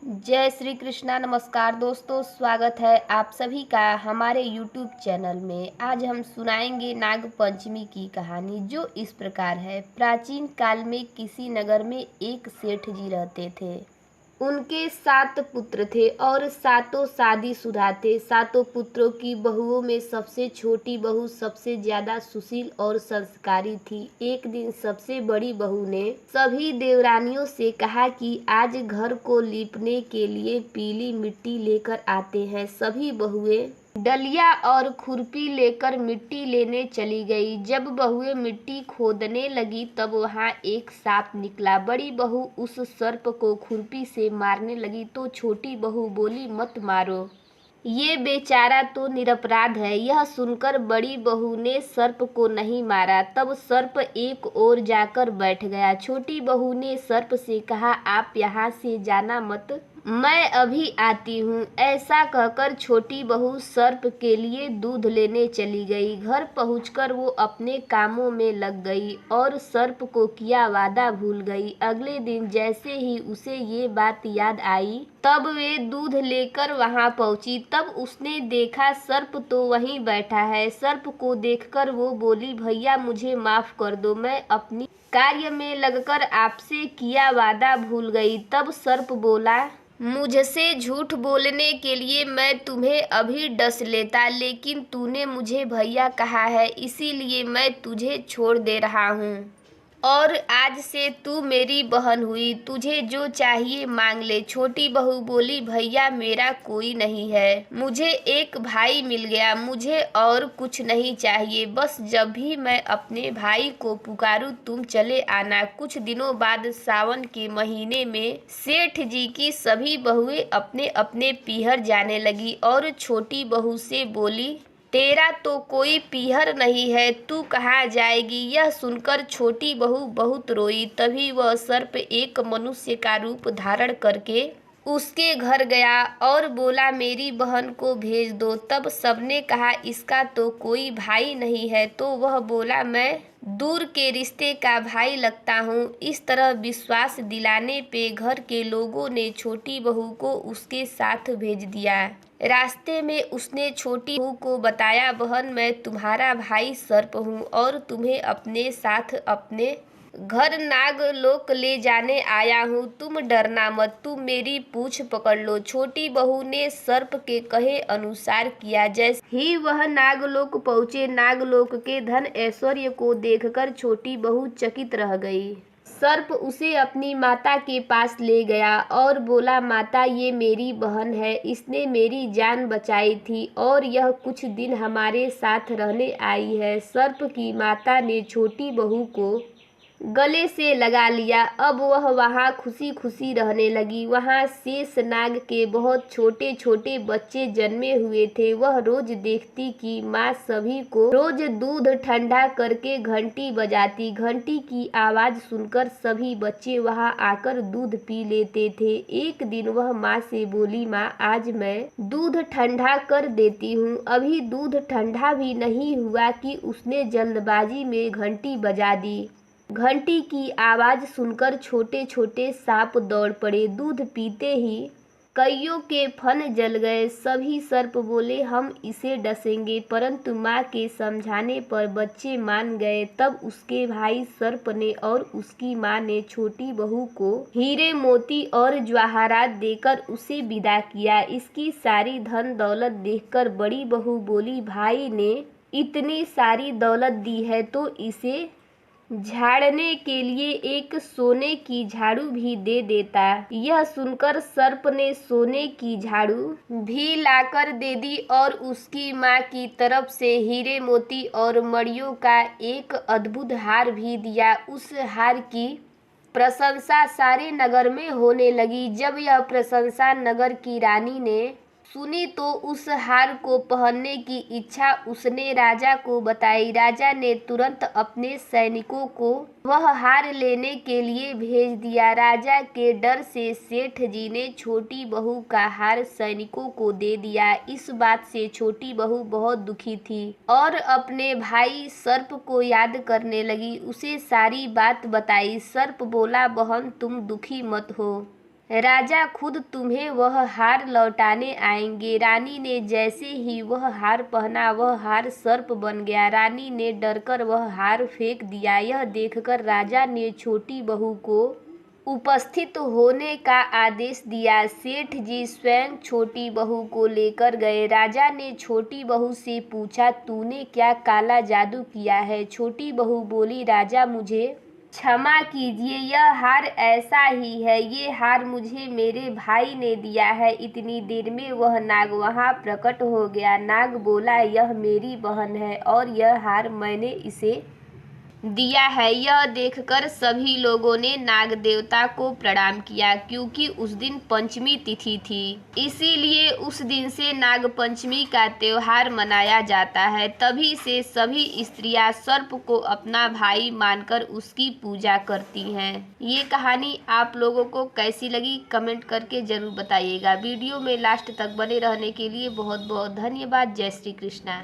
जय श्री कृष्णा। नमस्कार दोस्तों, स्वागत है आप सभी का हमारे YouTube चैनल में। आज हम सुनाएंगे नाग पंचमी की कहानी, जो इस प्रकार है। प्राचीन काल में किसी नगर में एक सेठ जी रहते थे। उनके 7 पुत्र थे और सातों शादीशुदा थे। सातों पुत्रों की बहुओं में सबसे छोटी बहू सबसे ज्यादा सुशील और संस्कारी थी। एक दिन सबसे बड़ी बहू ने सभी देवरानियों से कहा कि आज घर को लीपने के लिए पीली मिट्टी लेकर आते हैं। सभी बहुएं डलिया और खुरपी लेकर मिट्टी लेने चली गई। जब बहुएं मिट्टी खोदने लगी तब वहां एक सांप निकला। बड़ी बहू उस सर्प को खुरपी से मारने लगी तो छोटी बहू बोली, मत मारो, ये बेचारा तो निरपराध है। यह सुनकर बड़ी बहू ने सर्प को नहीं मारा। तब सर्प एक ओर जाकर बैठ गया। छोटी बहू ने सर्प से कहा, आप यहाँ से जाना मत, मैं अभी आती हूँ। ऐसा कहकर छोटी बहू सर्प के लिए दूध लेने चली गई। घर पहुंचकर वो अपने कामों में लग गई और सर्प को किया वादा भूल गई। अगले दिन जैसे ही उसे ये बात याद आई तब वे दूध लेकर वहां पहुंची। तब उसने देखा सर्प तो वहीं बैठा है। सर्प को देखकर वो बोली, भैया मुझे माफ कर दो, मैं अपनी कार्य में लगकर आपसे किया वादा भूल गई। तब सर्प बोला, मुझसे झूठ बोलने के लिए मैं तुम्हें अभी डस लेता, लेकिन तूने मुझे भैया कहा है, इसीलिए मैं तुझे छोड़ दे रहा हूँ और आज से तू मेरी बहन हुई। तुझे जो चाहिए मांग ले। छोटी बहू बोली, भैया मेरा कोई नहीं है, मुझे एक भाई मिल गया, मुझे और कुछ नहीं चाहिए। बस जब भी मैं अपने भाई को पुकारूं तुम चले आना। कुछ दिनों बाद सावन के महीने में सेठ जी की सभी बहुएं अपने अपने पीहर जाने लगी और छोटी बहू से बोली, तेरा तो कोई पीहर नहीं है, तू कहाँ जाएगी। यह सुनकर छोटी बहू बहुत रोई। तभी वह सर्प एक मनुष्य का रूप धारण करके उसके घर गया और बोला, मेरी बहन को भेज दो। तब सबने कहा, इसका तो कोई भाई नहीं है। तो वह बोला, मैं दूर के रिश्ते का भाई लगता हूँ। इस तरह विश्वास दिलाने पे घर के लोगों ने छोटी बहू को उसके साथ भेज दिया। रास्ते में उसने छोटी बहू को बताया, बहन मैं तुम्हारा भाई सर्प हूँ और तुम्हें अपने साथ अपने घर नागलोक ले जाने आया हूँ। तुम डरना मत, तुम मेरी पूंछ पकड़ लो। छोटी बहू ने सर्प के कहे अनुसार किया। जैसे ही वह नागलोक पहुँचे, नागलोक के धन ऐश्वर्य को देखकर छोटी बहू चकित रह गई। सर्प उसे अपनी माता के पास ले गया और बोला, माता ये मेरी बहन है, इसने मेरी जान बचाई थी और यह कुछ दिन हमारे साथ रहने आई है। सर्प की माता ने छोटी बहू को गले से लगा लिया। अब वह वहाँ खुशी खुशी रहने लगी। वहाँ शेषनाग के बहुत छोटे छोटे बच्चे जन्मे हुए थे। वह रोज देखती कि माँ सभी को रोज दूध ठंडा करके घंटी बजाती। घंटी की आवाज सुनकर सभी बच्चे वहाँ आकर दूध पी लेते थे। एक दिन वह माँ से बोली, माँ आज मैं दूध ठंडा कर देती हूँ। अभी दूध ठंडा भी नहीं हुआ कि उसने जल्दबाजी में घंटी बजा दी। घंटी की आवाज सुनकर छोटे छोटे सांप दौड़ पड़े। दूध पीते ही कईयों के फन जल गए। सभी सर्प बोले, हम इसे डसेंगे, परंतु माँ के समझाने पर बच्चे मान गए। तब उसके भाई सर्प ने और उसकी माँ ने छोटी बहू को हीरे मोती और जवाहरात देकर उसे विदा किया। इसकी सारी धन दौलत देखकर बड़ी बहू बोली, भाई ने इतनी सारी दौलत दी है तो इसे झाड़ने के लिए एक सोने की झाड़ू भी दे देता। यह सुनकर सर्प ने सोने की झाड़ू भी लाकर दे दी और उसकी माँ की तरफ से हीरे मोती और मणियों का एक अद्भुत हार भी दिया। उस हार की प्रशंसा सारे नगर में होने लगी। जब यह प्रशंसा नगर की रानी ने सुनी तो उस हार को पहनने की इच्छा उसने राजा को बताई। राजा ने तुरंत अपने सैनिकों को वह हार लेने के लिए भेज दिया। राजा के डर से सेठ जी ने छोटी बहू का हार सैनिकों को दे दिया। इस बात से छोटी बहू बहुत दुखी थी और अपने भाई सर्प को याद करने लगी। उसे सारी बात बताई। सर्प बोला, बहन तुम दुखी मत हो, राजा खुद तुम्हें वह हार लौटाने आएंगे। रानी ने जैसे ही वह हार पहना वह हार सर्प बन गया। रानी ने डरकर वह हार फेंक दिया। यह देखकर राजा ने छोटी बहू को उपस्थित होने का आदेश दिया। सेठ जी स्वयं छोटी बहू को लेकर गए। राजा ने छोटी बहू से पूछा, तूने क्या काला जादू किया है? छोटी बहू बोली, राजा मुझे क्षमा कीजिए, यह हार ऐसा ही है। ये हार मुझे मेरे भाई ने दिया है। इतनी देर में वह नाग वहां प्रकट हो गया। नाग बोला, यह मेरी बहन है और यह हार मैंने इसे दिया है। यह देखकर सभी लोगों ने नाग देवता को प्रणाम किया, क्योंकि उस दिन पंचमी तिथि थी। इसीलिए उस दिन से नाग पंचमी का त्योहार मनाया जाता है। तभी से सभी स्त्रियां सर्प को अपना भाई मानकर उसकी पूजा करती हैं। ये कहानी आप लोगों को कैसी लगी कमेंट करके जरूर बताइएगा। वीडियो में लास्ट तक बने रहने के लिए बहुत बहुत धन्यवाद। जय श्री कृष्णा।